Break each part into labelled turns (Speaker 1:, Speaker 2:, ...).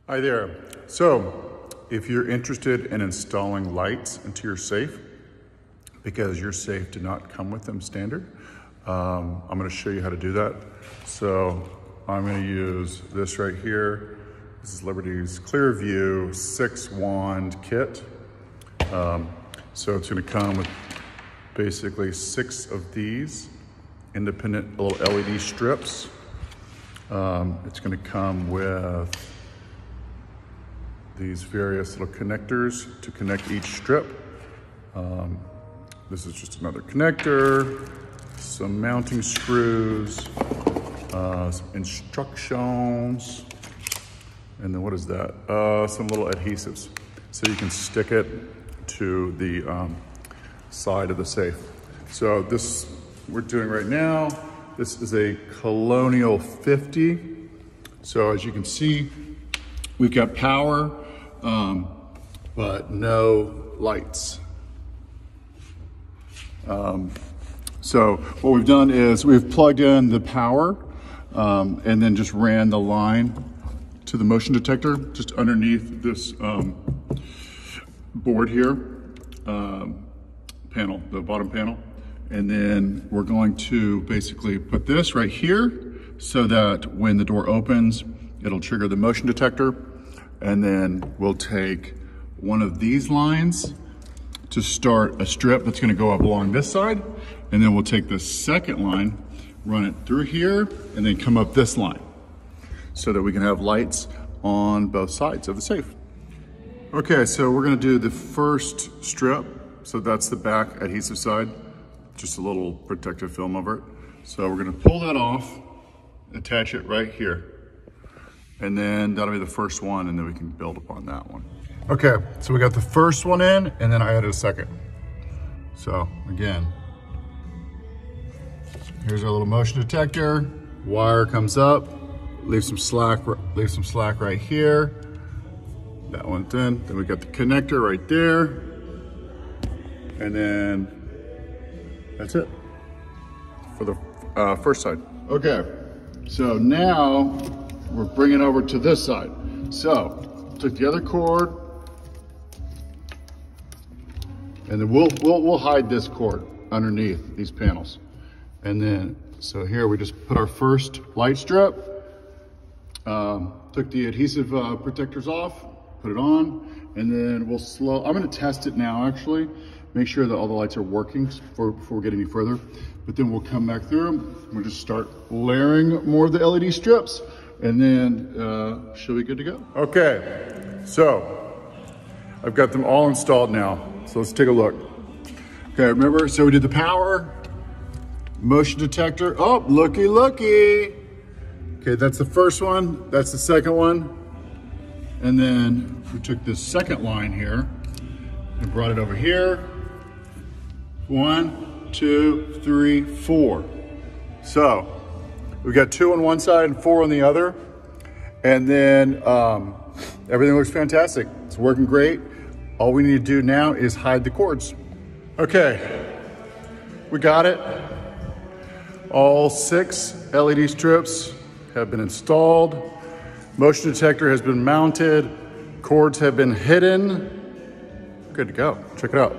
Speaker 1: Hi there. So if you're interested in installing lights into your safe, because your safe did not come with them standard, I'm going to show you how to do that. So I'm going to use this right here. This is Liberty's Clearview 6-wand kit. So it's going to come with basically 6 of these independent little LED strips. It's going to come with these various little connectors to connect each strip. This is just another connector, some mounting screws, some instructions, and then what is that? Some little adhesives. So you can stick it to the side of the safe. So this we're doing right now, this is a Colonial 50. So as you can see, we've got power, but no lights. So what we've done is we've plugged in the power and then just ran the line to the motion detector just underneath this board here, panel, the bottom panel. And then we're going to basically put this right here so that when the door opens, it'll trigger the motion detector. And then we'll take one of these lines to start a strip that's gonna go up along this side. And then we'll take the second line, run it through here, and then come up this line so that we can have lights on both sides of the safe. Okay, so we're gonna do the first strip. So that's the back adhesive side, just a little protective film over it. So we're gonna pull that off, attach it right here. And then that'll be the first one, and then we can build upon that one. Okay, so we got the first one in, and then I added a second. So again, here's our little motion detector. Wire comes up, leave some slack right here. That one's in. Then we got the connector right there, and then that's it for the first side. Okay, so now we're bringing over to this side. So took the other cord, and then we'll hide this cord underneath these panels. And then, so here we just put our first light strip, took the adhesive protectors off, put it on, and then I'm gonna test it now actually, make sure that all the lights are working before we get any further. But then we'll come back through them, we'll just start layering more of the LED strips, and then she'll be good to go. Okay, so I've got them all installed now. So let's take a look. Okay, remember, so we did the power, motion detector. Oh, looky, looky. Okay, that's the first one, that's the second one. And then we took this second line here and brought it over here. 1, 2, 3, 4. So we've got 2 on one side and 4 on the other. And then everything looks fantastic. It's working great. All we need to do now is hide the cords. Okay, we got it. All 6 LED strips have been installed. Motion detector has been mounted. Cords have been hidden. Good to go. Check it out.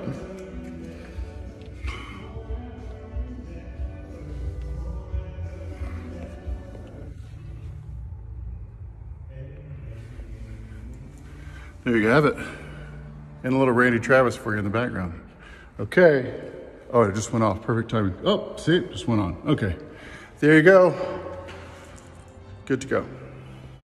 Speaker 1: There you have it. And a little Randy Travis for you in the background. Okay. Oh, it just went off. Perfect timing. Oh, see, it just went on. Okay. There you go. Good to go.